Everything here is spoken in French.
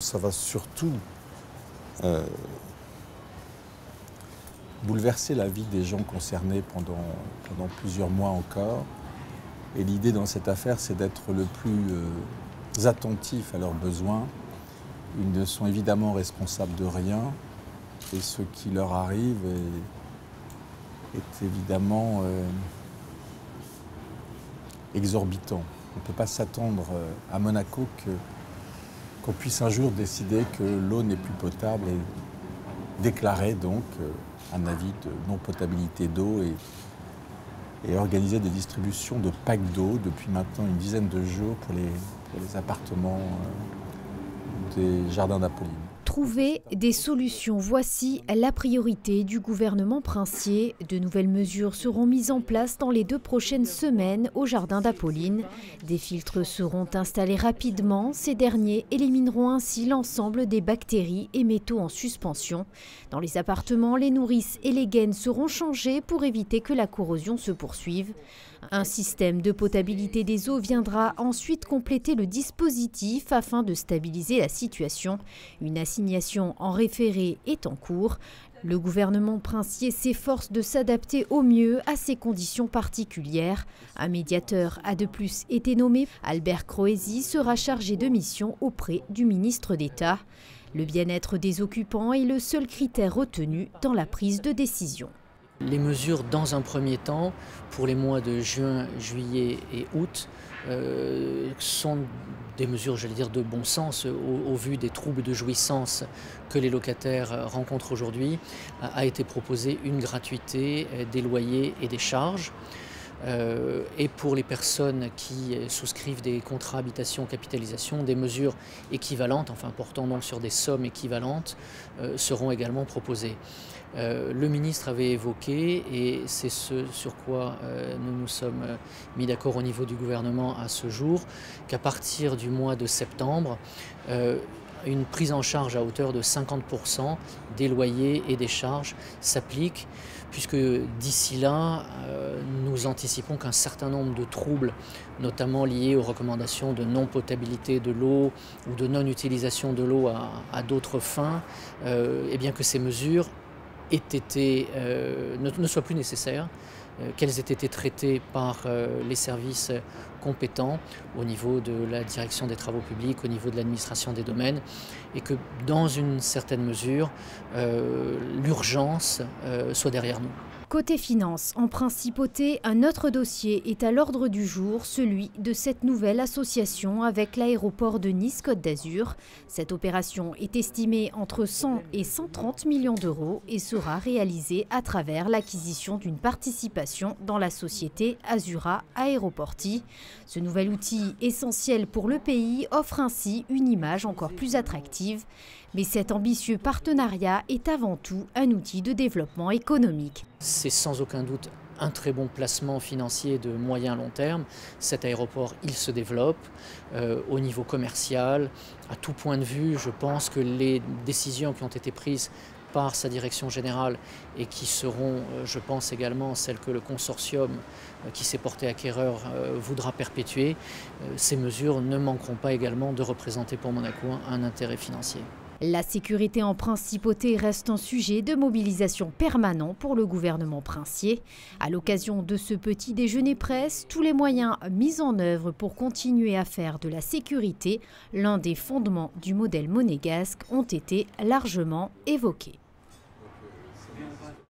Ça va surtout bouleverser la vie des gens concernés pendant plusieurs mois encore. Et l'idée dans cette affaire, c'est d'être le plus attentif à leurs besoins. Ils ne sont évidemment responsables de rien et ce qui leur arrive est évidemment exorbitant. On ne peut pas s'attendre à Monaco qu'on puisse un jour décider que l'eau n'est plus potable et déclarer donc un avis de non-potabilité d'eau et organiser des distributions de packs d'eau depuis maintenant une dizaine de jours pour les appartements des jardins d'Apolline. Trouver des solutions, voici la priorité du gouvernement princier. De nouvelles mesures seront mises en place dans les 2 prochaines semaines au jardin d'Apolline. Des filtres seront installés rapidement. Ces derniers élimineront ainsi l'ensemble des bactéries et métaux en suspension. Dans les appartements, les nourrices et les gaines seront changées pour éviter que la corrosion se poursuive. Un système de potabilité des eaux viendra ensuite compléter le dispositif afin de stabiliser la situation. Une assignation en référé est en cours. Le gouvernement princier s'efforce de s'adapter au mieux à ces conditions particulières. Un médiateur a de plus été nommé. Albert Croesi sera chargé de mission auprès du ministre d'État. Le bien-être des occupants est le seul critère retenu dans la prise de décision. Les mesures, dans un premier temps, pour les mois de juin, juillet et août, sont des mesures, j'allais dire, de bon sens au vu des troubles de jouissance que les locataires rencontrent aujourd'hui. A été proposée une gratuité des loyers et des charges. Et pour les personnes qui souscrivent des contrats habitation capitalisation, des mesures équivalentes, enfin portant donc sur des sommes équivalentes, seront également proposées. Le ministre avait évoqué, et c'est ce sur quoi nous nous sommes mis d'accord au niveau du gouvernement à ce jour, qu'à partir du mois de septembre, une prise en charge à hauteur de 50% des loyers et des charges s'applique, puisque d'ici là, nous anticipons qu'un certain nombre de troubles, notamment liés aux recommandations de non-potabilité de l'eau ou de non-utilisation de l'eau à d'autres fins, et bien que ces mesures ne soient plus nécessaires, qu'elles aient été traitées par les services compétents au niveau de la direction des travaux publics, au niveau de l'administration des domaines, et que dans une certaine mesure, l'urgence soit derrière nous. Côté finances, en principauté, un autre dossier est à l'ordre du jour, celui de cette nouvelle association avec l'aéroport de Nice-Côte d'Azur. Cette opération est estimée entre 100 et 130 millions d'euros et sera réalisée à travers l'acquisition d'une participation dans la société Azura Aeroporti. Ce nouvel outil essentiel pour le pays offre ainsi une image encore plus attractive. Mais cet ambitieux partenariat est avant tout un outil de développement économique. C'est sans aucun doute un très bon placement financier de moyen long terme. Cet aéroport, il se développe au niveau commercial. À tout point de vue, je pense que les décisions qui ont été prises par sa direction générale et qui seront, je pense également, celles que le consortium qui s'est porté acquéreur voudra perpétuer, ces mesures ne manqueront pas également de représenter pour Monaco un intérêt financier. La sécurité en principauté reste un sujet de mobilisation permanent pour le gouvernement princier. À l'occasion de ce petit déjeuner presse, tous les moyens mis en œuvre pour continuer à faire de la sécurité l'un des fondements du modèle monégasque ont été largement évoqués.